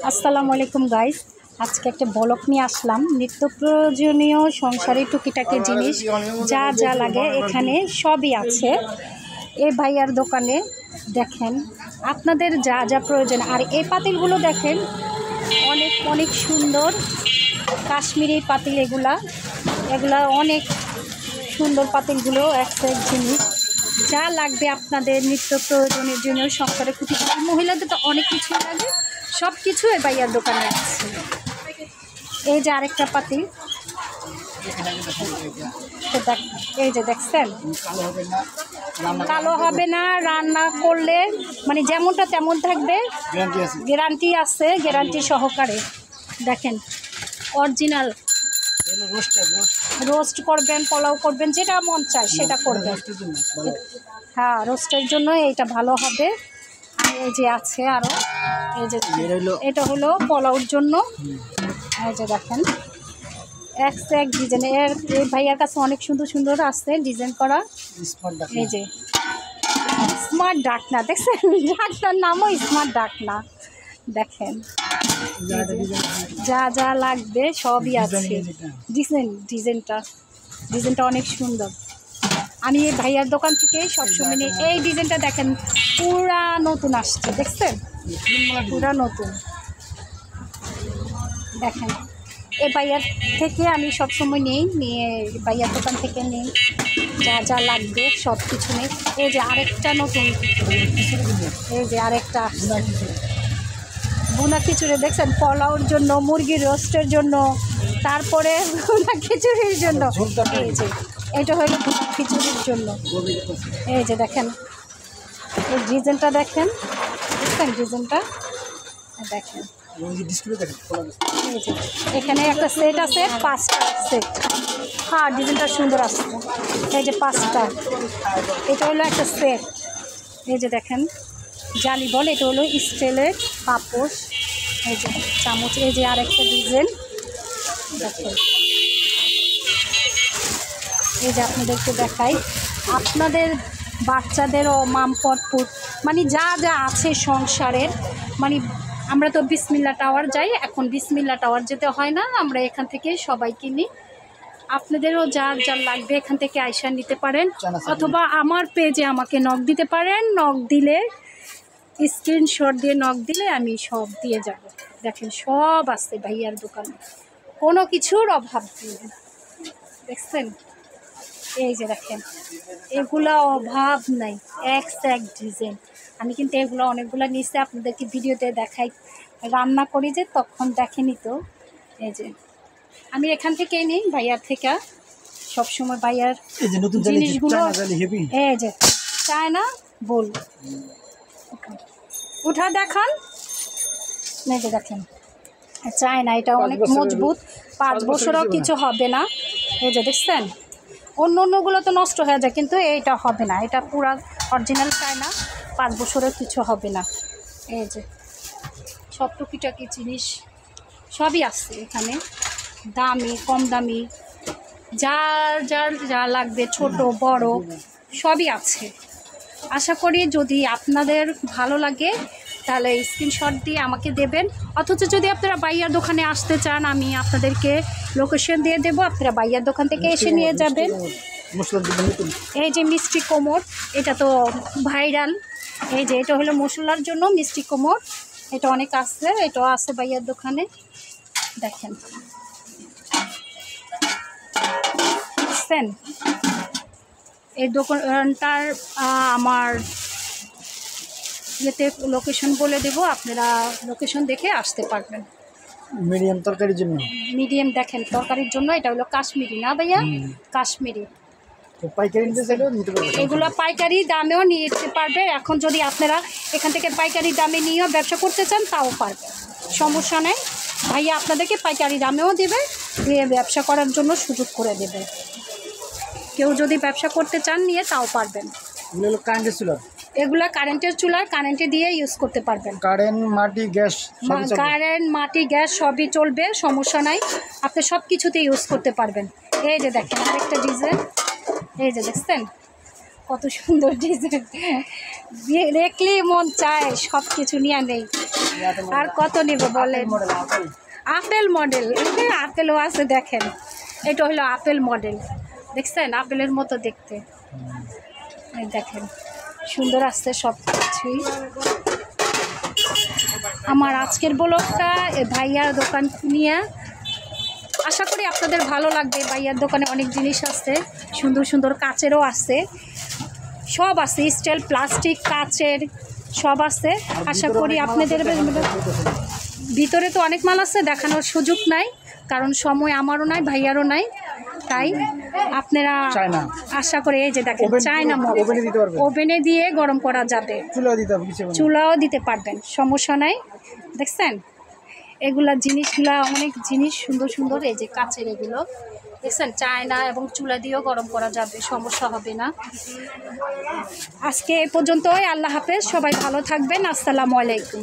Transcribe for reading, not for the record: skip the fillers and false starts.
আসসালামু আলাইকুম গাইস, আজকে একটা ব্লগ নিয়ে আসলাম। নিত্য প্রয়োজনীয় সংসারে টুকিটাকি জিনিস যা যা লাগে এখানে সবই আছে এই ভাইয়ার দোকানে। দেখেন আপনাদের যা যা প্রয়োজন। আর এই পাতিলগুলো দেখেন অনেক অনেক সুন্দর কাশ্মীরি পাতিল। এগুলা অনেক সুন্দর পাতিলগুলো এক জিনিস যা লাগবে আপনাদের নিত্য প্রয়োজনের জন্য সংসারে টুকিটাকি। মহিলাদের তো অনেক কিছুই লাগে, সব কিছু এই ভাইয়ার দোকানে আছে। এই যে আরেকটা পাতিল, এই যে দেখছেন, কালো হবে না রান্না করলে, মানে যেমনটা তেমন থাকবে, গ্যারান্টি আছে, গ্যারান্টি সহকারে। দেখেন অরিজিনাল। রোস্ট করবেন, পোলাও করবেন, যেটা মন চায় সেটা করবেন। হ্যাঁ, রোস্টের জন্য এইটা ভালো হবে। এই যে আছে আরও, এই যে এটা হলো পোলাওর জন্য। এই যে দেখেন এক ডিজাইন। এই ভাইয়ার কাছে অনেক সুন্দর সুন্দর আছে ডিজাইন করা। এই যে স্মার্ট ডাকনা, দেখছেন ডাকনার নামও স্মার্ট ডাকনা। দেখেন যা যা লাগবে সবই আছে। ডিজাইনটা অনেক সুন্দর। আমি এই ভাইয়ার দোকান থেকে সবসময় নিই। এই ডিজাইনটা দেখেন পুরা নতুন আসছে, দেখছেন পুরা নতুন। দেখেন এই ভাইয়ার থেকে আমি সবসময় নিয়ে ভাইয়ার দোকান থেকে নিই যা যা লাগবে সব কিছু নেই। এই যে আরেকটা নতুন, এই যে আরেকটা বুনা খিচুড়ি, দেখছেন পোলাওর জন্য, মুরগির রোস্টের জন্য, তারপরে বুনা খিচুড়ির জন্য। এই যে এটা হলো বুনা খিচুড়ির জন্য। এই যে দেখেন এই ডিজাইনটা দেখেন, দেখছেন ডিজাইনটা দেখেন। এই যে এখানে একটা সেট আছে, 5টা সেট। হ্যাঁ, ডিজাইনটা সুন্দর আসছে। এই যে 5টা, এটা হলো একটা সেট। এই যে দেখেন জালি বল, এটা হলো স্টিলের পাপোশ। এই যে চামচ। এই যে আরেকটা ডিজাইন দেখেন। এই যে আপনাদেরকে দেখাই, আপনাদের বাচ্চাদেরও মামপটপুর, মানে যা যা আছে সংসারের, মানে আমরা তো বিসমিল্লা টাওয়ার যাই, এখন বিসমিল্লা টাওয়ার যেতে হয় না, আমরা এখান থেকে সবাই কিনি। আপনাদেরও যার যার লাগবে এখান থেকে আইসা নিতে পারেন, অথবা আমার পেজে আমাকে নক দিতে পারেন। নক দিলে, স্ক্রিনশট দিয়ে নক দিলে আমি সব দিয়ে যাব। দেখেন সব আছে ভাইয়ার দোকানে, কোনো কিছুর অভাব নেই। দেখছেন এই যে দেখেন এগুলা অভাব নাই, এক ডিজাইন। আমি কিন্তু এগুলো অনেকগুলো নিচে আপনাদেরকে ভিডিওতে দেখাই, রান্না করি যে তখন দেখেনি তো। এই যে আমি এখান থেকেই নিই, ভাইয়ার থেকে সবসময় ভাইয়ার জিনিসগুলো। এই যে চায় না বল উঠা দেখান। এই যে দেখেন চায় না, এটা অনেক মজবুত, 5 বছরও কিছু হবে না। এই যে দেখছেন, অন্যগুলো তো নষ্ট হয়ে যায়, কিন্তু এইটা হবে না, এটা পুরা অরিজিনাল চায় না, 5 বছরও কিছু হবে না। এই যে সব টুকিটাকি জিনিস সবই আছে এখানে, দামি কম দামি, যার যার যা লাগবে ছোট বড় সবই আছে। আশা করি যদি আপনাদের ভালো লাগে তাহলে স্ক্রিনশট দিয়ে আমাকে দেবেন, অথচ যদি আপনারা ভাইয়ার দোকানে আসতে চান আমি আপনাদেরকে লোকেশন দিয়ে দেবো, আপনারা ভাইয়ার দোকান থেকে এসে নিয়ে যাবেন। এই যে মিষ্টি কোমর, এটা তো ভাইরাল। এই যে এটা হলো মশলার জন্য মিষ্টি কোমর, এটা অনেক আছে, এটাও আছে ভাইয়ার দোকানে। দেখেন বুঝছেন, এই দোকানটার আমার ইয়েতে লোকেশন বলে দেব, আপনারা লোকেশন দেখে আসতে পারবেন। মিডিয়াম তরকারির জন্য, মিডিয়াম দেখেন তরকারির জন্য। এটা হলো কাশ্মীরি না ভাইয়া, কাশ্মীরি। পাইকারি নিতে চাইলেও নিতে পারবেন, এগুলো পাইকারি দামেও নিতে পারবে। এখন যদি আপনারা এখান থেকে পাইকারি দামে নিয়েও ব্যবসা করতে চান তাও পারবে, সমস্যা নেই। ভাইয়া আপনাদেরকে পাইকারি দামেও দেবে, দিয়ে ব্যবসা করার জন্য সুযোগ করে দেবে। কেউ যদি ব্যবসা করতে চান নিয়ে তাও পারবেন। এগুলো কারেন্টের চুলার, কারেন্টে দিয়ে ইউজ করতে পারবেন। কারেন্ট মাটি গ্যাস সবই চলবে, সমস্যা নাই, আপনি সব কিছুতে ইউজ করতে পারবেন। এই যে দেখেন আরেকটা ডিজাইন, এই যে দেখছেন কত সুন্দর ডিজাইন, দেখলেই মন চায় সব কিছু নিয়ে নেই। আর কত নেব বলেন? আপেল মডেল, আপেলও আছে দেখেন, এটা হলো আপেল মডেল, দেখছেন আপেলের মতো দেখতে, এই দেখেন সুন্দর আসছে সব কিছুই। আমার আজকের ব্লগটা ভাইয়ার দোকান নিয়ে, আশা করি আপনাদের ভালো লাগবে। ভাইয়ার দোকানে অনেক জিনিস আছে, সুন্দর সুন্দর কাচেরও আছে, সব আছে, স্টিল প্লাস্টিক কাচের সব আছে। আশা করি আপনাদের ভিতরে তো অনেক মাল আছে, দেখানোর সুযোগ নাই, কারণ সময় আমারও নাই ভাইয়ারও নাই, তাই আপনারা আশা করে এই যে দেখেন চায়না মগ, ওভেনে দিয়ে গরম করা যাবে, চুলাও দিতে পারবেন, সমস্যা নাই। দেখছেন এগুলা জিনিসগুলা, অনেক জিনিস সুন্দর সুন্দর, এই যে কাচের এগুলো দেখছেন, চায়না এবং চুলা দিয়েও গরম করা যাবে, সমস্যা হবে না। আজকে এ পর্যন্তই, আল্লাহ হাফেজ, সবাই ভালো থাকবেন, আসসালামু আলাইকুম।